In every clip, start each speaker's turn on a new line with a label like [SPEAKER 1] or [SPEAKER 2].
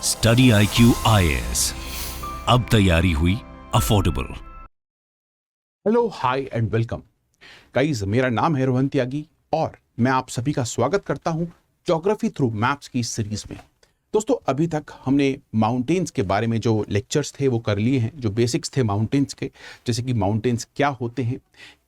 [SPEAKER 1] Study IQ IAS, अब तैयारी हुई affordable.
[SPEAKER 2] Hello, hi and welcome guys. मेरा नाम है रोहन त्यागी और मैं आप सभी का स्वागत करता हूं ज्योग्राफी थ्रू मैप्स की सीरीज में। दोस्तों, अभी तक हमने माउंटेन्स के बारे में जो लेक्चर्स थे वो कर लिए हैं, जो बेसिक्स थे माउंटेन्स के, जैसे कि माउंटेन्स क्या होते हैं,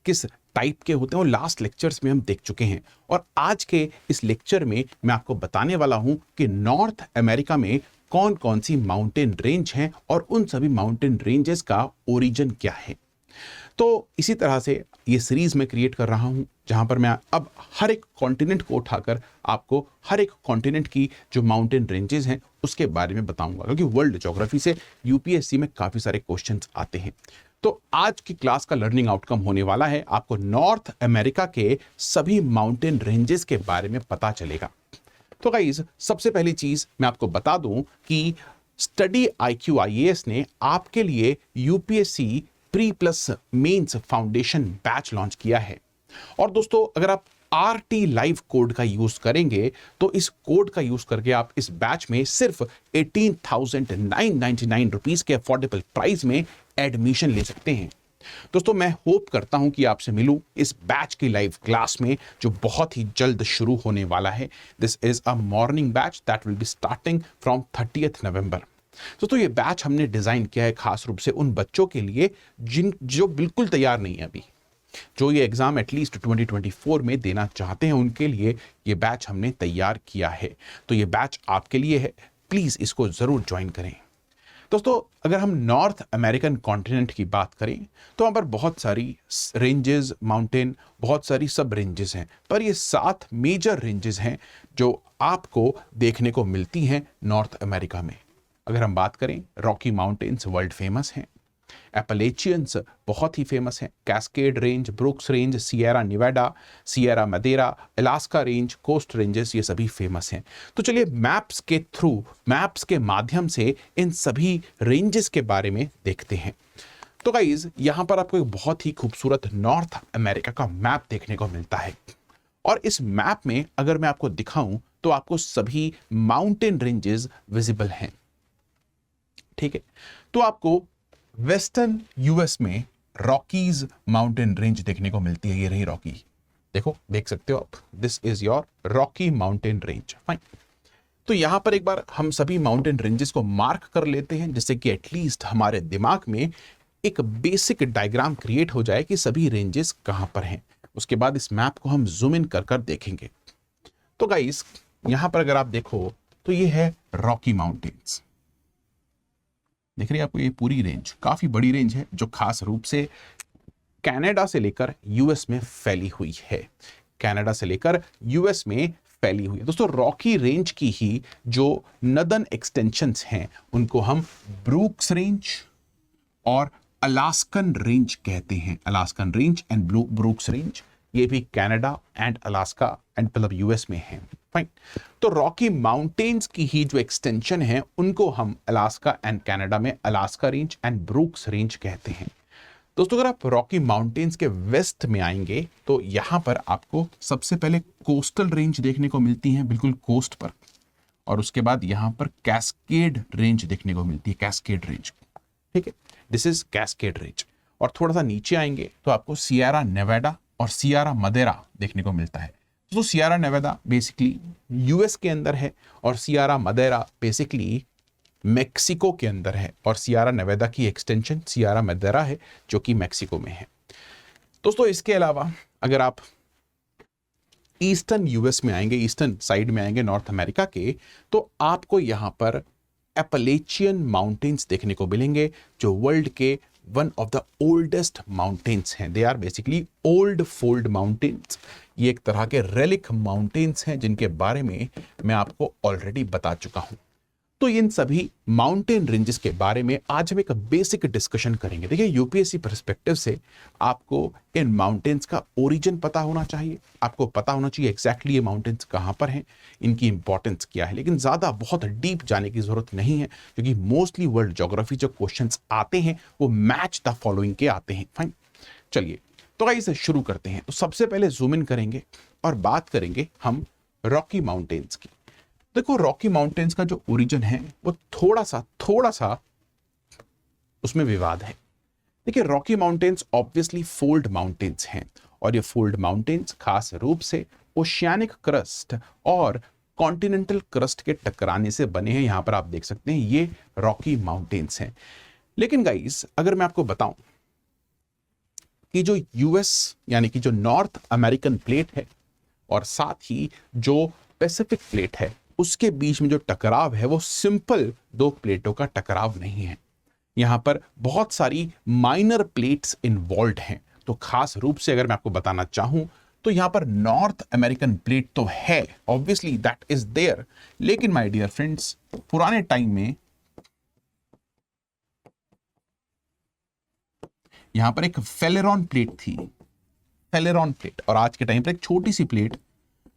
[SPEAKER 2] किस टाइप के होते हैं, और लास्ट लेक्चर्स में हम देख चुके हैं। और आज के इस लेक्चर में मैं आपको बताने वाला हूं कि नॉर्थ अमेरिका में कौन कौन सी माउंटेन रेंज हैं और उन सभी माउंटेन रेंजेस का ओरिजिन क्या है। तो इसी तरह से ये सीरीज में क्रिएट कर रहा हूं, जहां पर मैं अब हर एक कॉन्टिनेंट को उठाकर आपको हर एक कॉन्टिनेंट की जो माउंटेन रेंजेस हैं उसके बारे में बताऊंगा, क्योंकि वर्ल्ड ज्योग्राफी से यूपीएससी में काफी सारे क्वेश्चंस आते हैं। तो आज की क्लास का लर्निंग आउटकम होने वाला है, आपको नॉर्थ अमेरिका के सभी माउंटेन रेंजेस के बारे में पता चलेगा। तो गाइस, सबसे पहली चीज मैं आपको बता दूं कि स्टडी IQ IAS ने आपके लिए UPSC pre plus mains foundation batch launch किया है। और दोस्तों, अगर आप RT लाइव कोड का यूज करेंगे तो इस कोड का यूज करके आप इस बैच में सिर्फ 18,999 रुपीज के अफोर्डेबल प्राइस में एडमिशन ले सकते हैं। दोस्तों, मैं होप करता हूं कि आपसे मिलूं इस बैच की लाइव क्लास में, जो बहुत ही जल्द शुरू होने वाला है। This is a morning batch that will be starting from 30th नवंबर। दोस्तों, ये बैच हमने डिजाइन किया है खास रूप से उन बच्चों के लिए जो बिल्कुल तैयार नहीं है अभी, जो ये एग्जाम एटलीस्ट 2024 में देना चाहते हैं, उनके लिए ये बैच हमने तैयार किया है। तो ये बैच आपके लिए है, प्लीज इसको जरूर ज्वाइन करें। दोस्तों, अगर हम नॉर्थ अमेरिकन कॉन्टिनेंट की बात करें तो वहां पर बहुत सारी रेंजेस, माउंटेन, बहुत सारी सब रेंजेस हैं, पर ये 7 मेजर रेंजेस हैं जो आपको देखने को मिलती हैं नॉर्थ अमेरिका में। अगर हम बात करें, रॉकी माउंटेन्स वर्ल्ड फेमस हैं, एपलेचियंस बहुत ही फेमस हैं, Cascade Range, Brooks Range, Sierra Nevada, Sierra Madera, Alaska Range, Coast Ranges, ये सभी फेमस हैं। तो चलिए मैप्स के थ्रू, मैप्स के माध्यम से इन सभी रेंजेस के बारे में देखते हैं। तो गाइज, यहां पर आपको एक बहुत ही खूबसूरत नॉर्थ अमेरिका का मैप देखने को मिलता है। और इस मैप में अगर मैं आपको दिखाऊं तो आपको सभी माउंटेन रेंजेस विजिबल हैं। ठीक है, तो आपको वेस्टर्न यूएस में रॉकीज माउंटेन रेंज देखने को मिलती है। ये रही रॉकी, देखो, देख सकते हो आप, this is your Rocky Mountain range. Fine. तो यहां पर एक बार हम सभी माउंटेन रेंजेस को मार्क कर लेते हैं, जिससे कि एटलीस्ट हमारे दिमाग में एक बेसिक डायग्राम क्रिएट हो जाए कि सभी रेंजेस कहां पर हैं। उसके बाद इस मैप को हम जूम इन कर देखेंगे। तो गाइस, यहां पर अगर आप देखो तो ये है रॉकी माउंटेन्स। देख रही है आपको ये पूरी रेंज, काफी बड़ी रेंज है, जो खास रूप से कनाडा से लेकर यूएस में फैली हुई है। कनाडा से लेकर यूएस में फैली हुई है। दोस्तों, रॉकी रेंज की ही जो नदर्न एक्सटेंशंस हैं उनको हम ब्रूक्स रेंज और अलास्कन रेंज कहते हैं। Alaskan range and Brooks range, ये भी कनाडा एंड अलास्का एंड मतलब यूएस में है। फाइन। तो रॉकी माउंटेन्स की ही जो एक्सटेंशन है उनको हम अलास्का एंड कनाडा में Alaska range and Brooks range कहते हैं। दोस्तों, अगर आप रॉकी माउंटेन्स के वेस्ट में आएंगे तो यहां पर आपको सबसे पहले कोस्टल रेंज देखने को मिलती है, बिल्कुल कोस्ट पर, और उसके बाद यहां पर कैस्केड रेंज देखने को मिलती है, कैस्केड रेंज। ठीक है, दिस इज कैस्केड रेंज। और थोड़ा सा नीचे आएंगे तो आपको सियरा नेवाडा और सियरा मदेरा देखने को मिलता है। तो सियरा नेवाडा बेसिकली यूएस के अंदर है और सियरा मदेरा बेसिकली मेक्सिको के अंदर है, और सियरा नेवाडा की एक्सटेंशन सियरा मदेरा है जो कि मेक्सिको में है। दोस्तों, इसके अलावा अगर आप ईस्टर्न यूएस में आएंगे, ईस्टर्न साइड में आएंगे नॉर्थ अमेरिका के, तो आपको यहां पर एपलेचियन माउंटेन्स देखने को मिलेंगे, जो वर्ल्ड के one of the oldest mountains हैं। They are basically old fold mountains. ये एक तरह के रेलिक माउंटेन्स हैं जिनके बारे में मैं आपको ऑलरेडी बता चुका हूं। तो इन सभी माउंटेन रेंजेस के बारे में आज हम एक बेसिक डिस्कशन करेंगे। देखिए, यूपीएससी पर्सपेक्टिव से आपको इन माउंटेन्स का ओरिजिन पता होना चाहिए, आपको पता होना चाहिए एग्जैक्टली ये माउंटेन्स कहां पर हैं, इनकी इंपॉर्टेंस क्या है। लेकिन ज्यादा बहुत डीप जाने की जरूरत नहीं है, क्योंकि मोस्टली वर्ल्ड ज्योग्राफी जो क्वेश्चंस आते हैं वो मैच द फॉलोइंग के आते हैं। फाइन, चलिए तो गाइस शुरू करते हैं। तो सबसे पहले जूम इन करेंगे और बात करेंगे हम रॉकी माउंटेन्स की। देखो रॉकी माउंटेन्स का जो ओरिजिन है वो थोड़ा सा उसमें विवाद है। देखिए Rocky mountains obviously fold mountains हैं और ये फोल्ड माउंटेन्स खास रूप से ओशियानिक क्रस्ट और कॉन्टिनेंटल क्रस्ट के टकराने से बने हैं। यहां पर आप देख सकते हैं ये रॉकी माउंटेन्स हैं। लेकिन गाइस अगर मैं आपको बताऊं कि जो यूएस यानी कि जो नॉर्थ अमेरिकन प्लेट है और साथ ही जो पैसिफिक प्लेट है उसके बीच में जो टकराव है वो सिंपल दो प्लेटों का टकराव नहीं है। यहां पर बहुत सारी माइनर प्लेट्स इन्वॉल्व हैं। तो खास रूप से अगर मैं आपको बताना चाहूं तो यहां पर नॉर्थ अमेरिकन प्लेट तो है, ऑब्वियसली दैट इज देयर, लेकिन माय डियर फ्रेंड्स पुराने टाइम में यहां पर एक फेलेरॉन प्लेट थी, फेलेरॉन प्लेट, और आज के टाइम पर एक छोटी सी प्लेट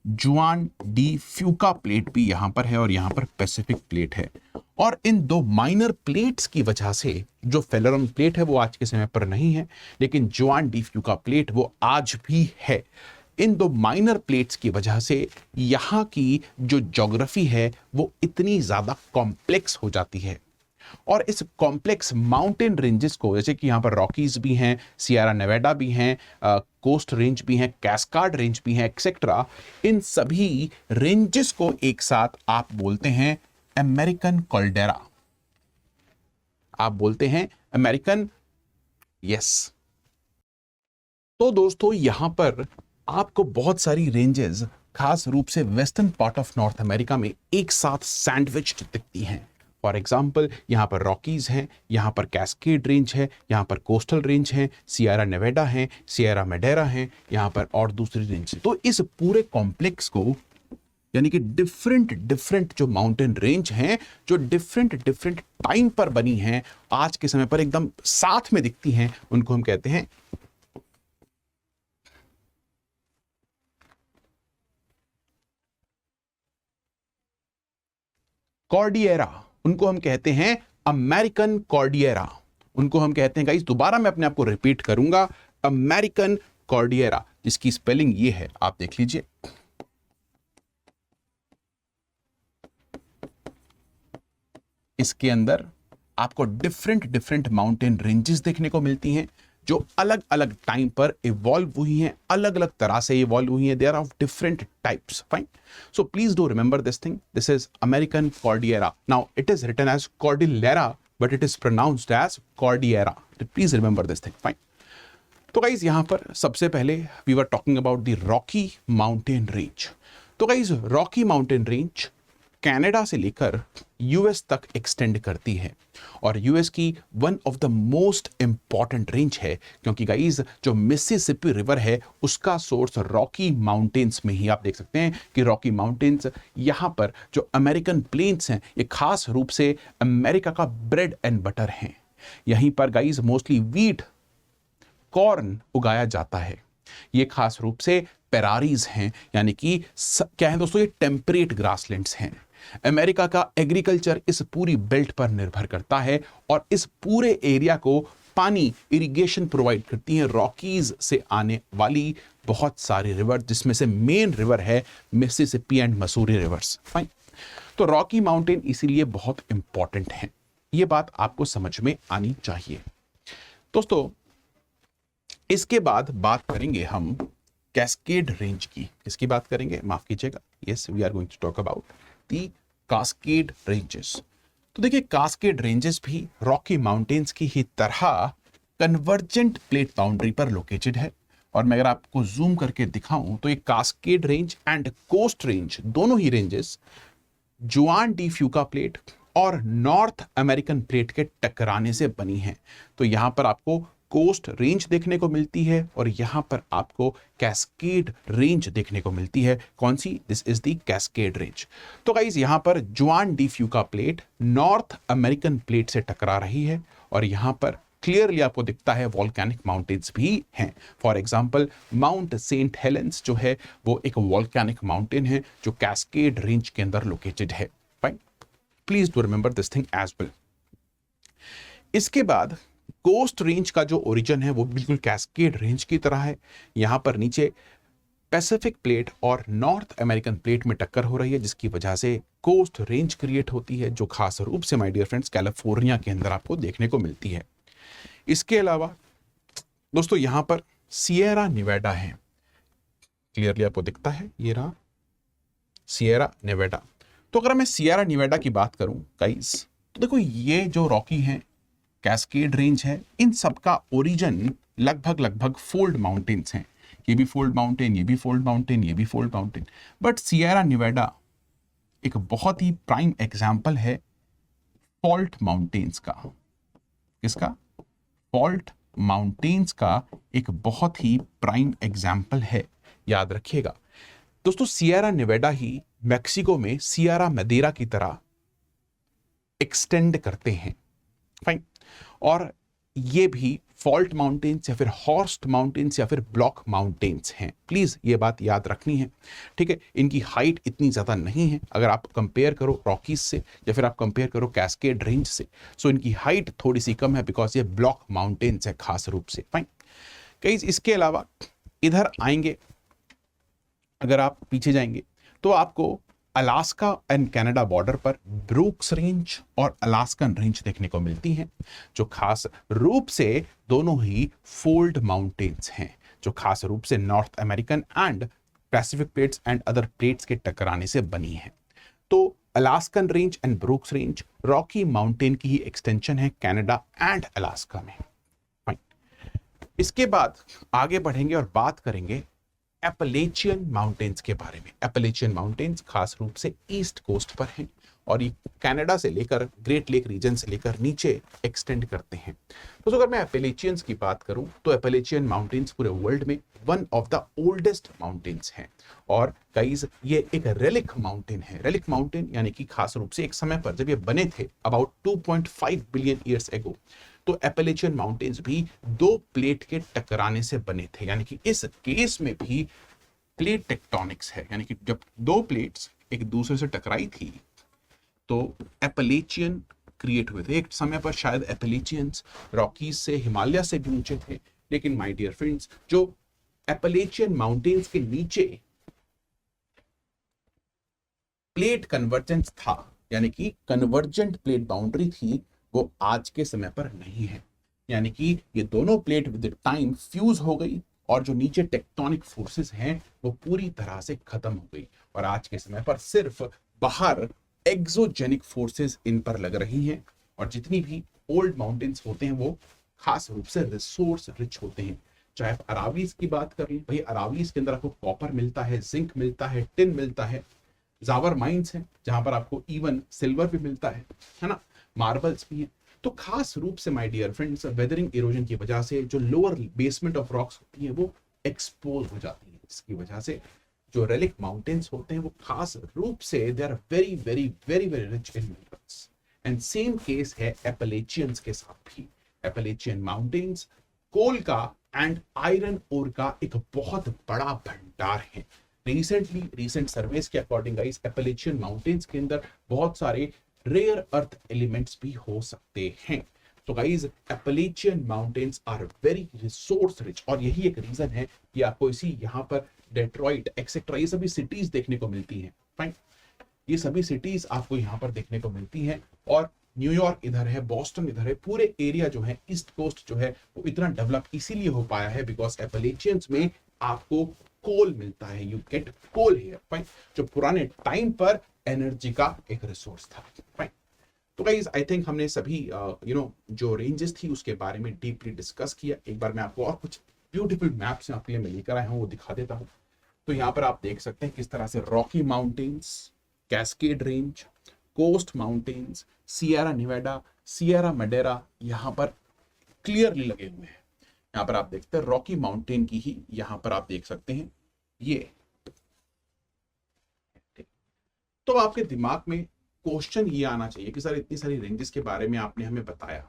[SPEAKER 2] जुआन डी फ्यूका प्लेट भी यहां पर है और यहां पर पैसिफिक प्लेट है। और इन दो माइनर प्लेट्स की वजह से जो फेलेरॉन प्लेट है वो आज के समय पर नहीं है, लेकिन जुआन डी फ्यूका प्लेट वो आज भी है। इन दो माइनर प्लेट्स की वजह से यहां की जो ज्योग्राफी है वो इतनी ज्यादा कॉम्प्लेक्स हो जाती है और इस कॉम्प्लेक्स माउंटेन रेंजेस को, जैसे कि यहां पर रॉकीज भी हैं, सियरा नेवाडा भी हैं, कोस्ट रेंज भी हैं, कैस्काड रेंज भी हैं, एक्सेट्रा, इन सभी रेंजेस को एक साथ आप बोलते हैं अमेरिकन कॉल्डेरा। आप बोलते हैं अमेरिकन, यस। तो दोस्तों यहां पर आपको बहुत सारी रेंजेस खास रूप से western part of north America में एक साथ सैंडविच्ड दिखती हैं। फॉर एग्जाम्पल यहां पर रॉकीज हैं, यहां पर कैस्केड रेंज है, यहां पर कोस्टल रेंज है, सियरा नेवाडा है, सियरा मैडेरा है, यहां पर और दूसरी रेंज है। तो इस पूरे कॉम्प्लेक्स को यानी कि डिफरेंट जो माउंटेन रेंज हैं जो डिफरेंट टाइम पर बनी हैं, आज के समय पर एकदम साथ में दिखती हैं, उनको हम कहते हैं कॉर्डियरा। उनको हम कहते हैं अमेरिकन कॉर्डियरा। उनको हम कहते हैं गाइस, दोबारा मैं अपने आप को रिपीट करूंगा, अमेरिकन कॉर्डियरा, जिसकी स्पेलिंग ये है, आप देख लीजिए। इसके अंदर आपको डिफरेंट माउंटेन रेंजेस देखने को मिलती हैं जो अलग अलग टाइम पर इवॉल्व हुई हैं, अलग अलग तरह से इवॉल्व हुई हैं। They are of different types, fine. So please do remember this thing, this is American Cordillera. Now it is written as Cordillera but it is pronounced as Cordillera. Please remember this thing, fine. तो guys यहां पर सबसे पहले we were talking about the Rocky Mountain Range. तो guys Rocky Mountain Range Canada से लेकर US तक extend करती है और यूएस की one of the most important range है, क्योंकि गाइज जो मिसिसिपी रिवर है उसका सोर्स रॉकी माउंटेन्स में ही। आप देख सकते हैं कि रॉकी माउंटेन्स यहां पर जो अमेरिकन प्लेन्स हैं ये खास रूप से अमेरिका का ब्रेड एंड बटर हैं। यहीं पर गाइज मोस्टली व्हीट, कॉर्न उगाया जाता है। ये खास रूप से पेरारीज हैं, यानी कि क्या है दोस्तों, ये टेम्परेट ग्रासलैंड्स हैं। अमेरिका का एग्रीकल्चर इस पूरी बेल्ट पर निर्भर करता है और इस पूरे एरिया को पानी, इरिगेशन प्रोवाइड करती है रॉकीज से आने वाली बहुत सारी रिवर, जिसमें से मेन रिवर है Mississippi and Mussoorie reverse, fine. तो रॉकी माउंटेन इसीलिए बहुत इंपॉर्टेंट है, ये बात आपको समझ में आनी चाहिए। दोस्तों इसके बाद बात करेंगे हम कैस्केड रेंज की। किसकी बात करेंगे, माफ कीजिएगा, yes we are going to talk about the Cascade Ranges. तो देखिए कास्केड रेंजेस भी रॉकी माउंटेन्स की ही तरह कन्वर्जेंट प्लेट बाउंड्री पर लोकेटेड है। और मैं अगर आपको जूम करके दिखाऊं तो ये Cascade Range and Coast Range दोनों ही ranges Juan de Fuca plate और नॉर्थ अमेरिकन प्लेट के टकराने से बनी हैं। तो यहां पर आपको कोस्ट रेंज देखने को मिलती है और यहां पर आपको कैस्केड रेंज देखने को मिलती है। कौन सी, this is the Cascade Range. तो गाइस यहां पर Juan de Fuca plate North American plate से टकरा रही है और यहां पर क्लियरली आपको दिखता है वॉल्केनिक माउंटेन्स भी हैं। For example Mount Saint Helens जो है वो एक वॉल्केनिक माउंटेन है जो कैस्केड रेंज के अंदर लोकेटेड है, fine. Please do remember this thing as well. इसके बाद कोस्ट रेंज का जो ओरिजिन है वो बिल्कुल कैस्केड रेंज की तरह है। यहां पर नीचे पैसिफिक प्लेट और नॉर्थ अमेरिकन प्लेट में टक्कर हो रही है, जिसकी वजह से कोस्ट रेंज क्रिएट होती है, जो खास रूप से माय डियर फ्रेंड्स कैलिफोर्निया के अंदर आपको देखने को मिलती है। इसके अलावा दोस्तों यहां पर सिएरा नेवाडा है, क्लियरली आपको दिखता है, ये रहा सिएरा नेवाडा। तो अगर मैं सिएरा नेवाडा की बात करूं गाइस, तो देखो ये जो रॉकी है, कैस्केड रेंज है, इन सब का ओरिजिन लगभग फोल्ड माउंटेन्स हैं। ये भी फोल्ड माउंटेन, ये भी फोल्ड माउंटेन, ये भी fold mountain. But Sierra Nevada एक बहुत ही प्राइम एग्जाम्पल है फॉल्ट माउंटेन्स का। किसका? फॉल्ट माउंटेन्स का एक बहुत ही प्राइम एग्जाम्पल है, याद रखिएगा दोस्तों। सिएरा नेवाडा ही मैक्सिको में सिएरा मैदेरा की तरह एक्सटेंड करते हैं, फाइन। और ये भी फॉल्ट माउंटेन्स या फिर हॉर्स्ट माउंटेन्स या फिर ब्लॉक माउंटेन्स हैं, प्लीज ये बात याद रखनी है, ठीक है। इनकी हाइट इतनी ज्यादा नहीं है अगर आप कंपेयर करो रॉकीज से या फिर आप कंपेयर करो कैस्केड रेंज से, सो इनकी हाइट थोड़ी सी कम है बिकॉज ये ब्लॉक माउंटेन्स है खास रूप से, फाइन। गाइस इसके अलावा इधर आएंगे, अगर आप पीछे जाएंगे तो आपको अलास्का एंड कनाडा बॉर्डर पर ब्रूक्स रेंज और अलास्कन रेंज देखने को मिलती हैं, जो खास रूप से दोनों ही फोल्ड माउंटेन्स हैं, जो खास रूप से north American and Pacific plates and other plates के टकराने से बनी है। तो Alaskan range and Brooks range Rocky mountain की ही एक्सटेंशन है कनाडा एंड अलास्का में, फाइन। इसके बाद आगे बढ़ेंगे और बात करेंगे एपलेचियन माउंटेन्स के बारे में। एपलेचियन माउंटेन्स खास रूप से ईस्ट कोस्ट पर हैं और ये कनाडा से लेकर ग्रेट लेक रीजन से लेकर नीचे एक्सटेंड करते हैं। तो अगर मैं एपलेचियंस की बात करूं तो एपलेचियन माउंटेन्स पूरे वर्ल्ड में one of the oldest mountains हैं और गाइस ये एक रेलिक माउंटेन है। रेलिक माउंटेन यानी कि खास रूप से एक समय पर जब ये बने थे अबाउट 2.5 बिलियन ईयर्स एगो, तो एपलेचियन माउंटेन्स भी दो प्लेट के टकराने से बने थे, यानी कि इस केस में भी प्लेट टेक्टोनिक्स है, यानी कि जब दो प्लेट्स एक दूसरे से टकराई थी तो एपलेचियन क्रिएट हुए थे। एक समय पर शायद एपलेचियंस रॉकीज से, हिमालय से भी ऊंचे थे, लेकिन माय डियर फ्रेंड्स जो एपलेचियन माउंटेन्स के नीचे प्लेट कन्वर्जेंस था, यानी कि कन्वर्जेंट प्लेट बाउंड्री थी, वो आज के समय पर नहीं है। यानी कि ये दोनों प्लेट विद टाइम फ्यूज हो गई और जो नीचे टेक्टोनिक फोर्सेस हैं वो पूरी तरह से खत्म हो गई और आज के समय पर सिर्फ बाहर एक्सोजेनिक फोर्सेस इन पर लग रही हैं। और जितनी भी ओल्ड माउंटेन्स होते हैं वो खास रूप से रिसोर्स रिच होते हैं। चाहे आप अरावलीज की बात कर लें, भाई अरावलीज के अंदर आपको कॉपर मिलता है, जिंक मिलता है, टिन मिलता है, जावर माइंस हैं जहां पर आपको इवन सिल्वर भी मिलता है ना, मार्बल्स भी हैं। तो खास रूप से my dear friends weathering erosion की वजह से जो लोअर बेसमेंट ऑफ रॉक्स होती है वो एक्सपोज हो जाती है, इसकी वजह से जो रेलिक माउंटेन्स होते हैं वो खास रूप से they are very very very very rich in minerals. And same case है एपलेचियंस के साथ भी। एपलेचियन माउंटेन्स कोल का एंड आयरन ओर का एक बहुत बड़ा भंडार है। रिसेंट सर्वेस के अकॉर्डिंग गाइस एपलेचियन माउंटेन्स के अंदर बहुत सारे रेयर अर्थ एलिमेंट्स भी हो सकते हैं। तो guys Appalachian mountains are very resource rich और यही एक रीजन है कि आपको इसी यहाँ पर डेट्रॉइट एक्सेट्रा ये सभी सिटीज देखने को मिलती हैं, फाइन। ये सभी सिटीज आपको यहाँ पर देखने को मिलती हैं और न्यूयॉर्क इधर है, बॉस्टन इधर है, पूरे एरिया जो है ईस्ट कोस्ट जो है वो इतना डेवलप इसीलिए हो पाया है बिकॉज एपलेचियंस में आपको कोल मिलता है, you get coal here, fine, जो पुराने टाइम पर एनर्जी का एक रिसोर्स था, फाइन। तो गाइस आई थिंक हमने सभी जो रेंजेस थी उसके बारे में डीपली डिस्कस किया। एक बार मैं आपको और कुछ ब्यूटीफुल मैप्स आपके लिए मैं लेकर आया हूँ वो दिखा देता हूँ। तो यहाँ पर आप देख सकते हैं किस तरह से Rocky Mountains, Cascade Range, Coast Mountains, Sierra Nevada, Sierra Madera यहाँ पर क्लियरली लगे हुए हैं। यहाँ पर आप देखते हैं रॉकी माउंटेन की ही यहाँ पर आप देख सकते हैं ये। तो आपके दिमाग में क्वेश्चन ये आना चाहिए कि सर इतनी सारी रेंजेस के बारे में आपने हमें बताया,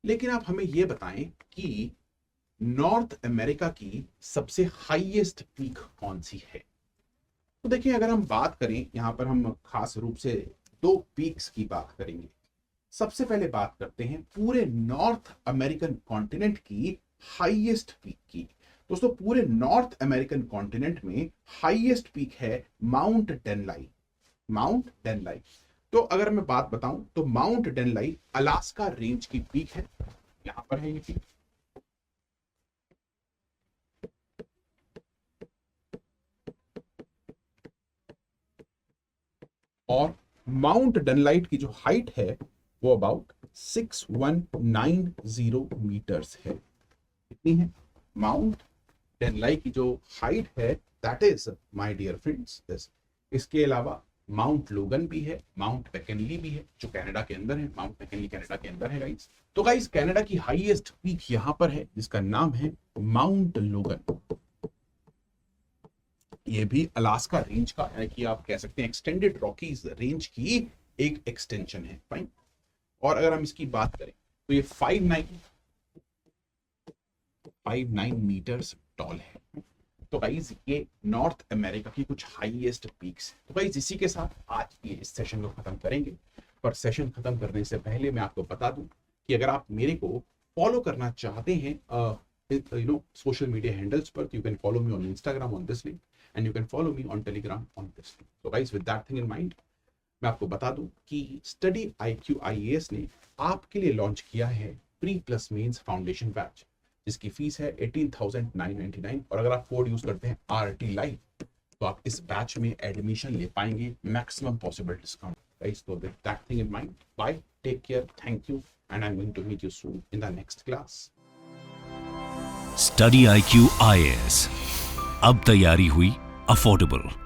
[SPEAKER 2] लेकिन आप हमें ये बताएं कि नॉर्थ अमेरिका की सबसे हाईएस्ट पीक कौन सी है। तो देखिए अगर हम बात करें यहाँ पर हम खास रूप से दो पीक्स की बात करेंगे। सबसे पहले बात करते हैं पूरे नॉर्थ अमेरिकन कॉन्टिनेंट की हाईएस्ट पीक की। दोस्तों पूरे नॉर्थ अमेरिकन कॉन्टिनेंट में हाईएस्ट पीक है माउंट डेनलाई। माउंट डेनलाई, तो अगर मैं बात बताऊं तो माउंट डेनलाई अलास्का रेंज की पीक है, यहां पर है ये पीक। और माउंट डेनलाइट की जो हाइट है वो अबाउट 6190 मीटर्स है। कितनी है? माउंट डेनलाई की जो हाइट है that is my dear friends this. इसके अलावा माउंट लोगन भी है, माउंट मैकिनली भी है जो कनाडा के अंदर है। माउंट मैकिनली कनाडा के अंदर है गाइस। तो गाइस कनाडा की हाईएस्ट पीक यहां पर है जिसका नाम है माउंट लोगन। ये भी अलास्का रेंज का, यानी कि आप कह सकते हैं एक्सटेंडेड रॉकीज रेंज की एक एक्सटेंशन है। फाइन। और अगर हम इसकी बात करें तो ये 59 मीटर्स टॉल है। तो गाइस ये नॉर्थ अमेरिका की कुछ हाईएस्ट पीक्स। तो गाइस इसी के साथ आज की इस सेशन को खत्म करेंगे। पर सेशन खत्म करने से पहले मैं आपको बता दूं कि अगर आप मेरे को फॉलो करना चाहते हैं सोशल मीडिया हैंडल्स पर, you can follow me on Instagram on this link and you can follow me on Telegram on this link. तो guys with that thing in mind मैं आपको बता दूं कि स्टडी IQ IAS ने आपके लिए लॉन्च किया है pre plus mains foundation batch, जिसकी फीस है 18,999। और अगर आप कोड यूज करते हैं RT Live तो आप इस बैच में एडमिशन ले पाएंगे मैक्सिमम पॉसिबल डिस्काउंट। गाइस तो with that thing in mind, bye, take care, thank you and I am going to meet you soon in the next class.
[SPEAKER 1] Study IQ IAS, अब तैयारी हुई affordable.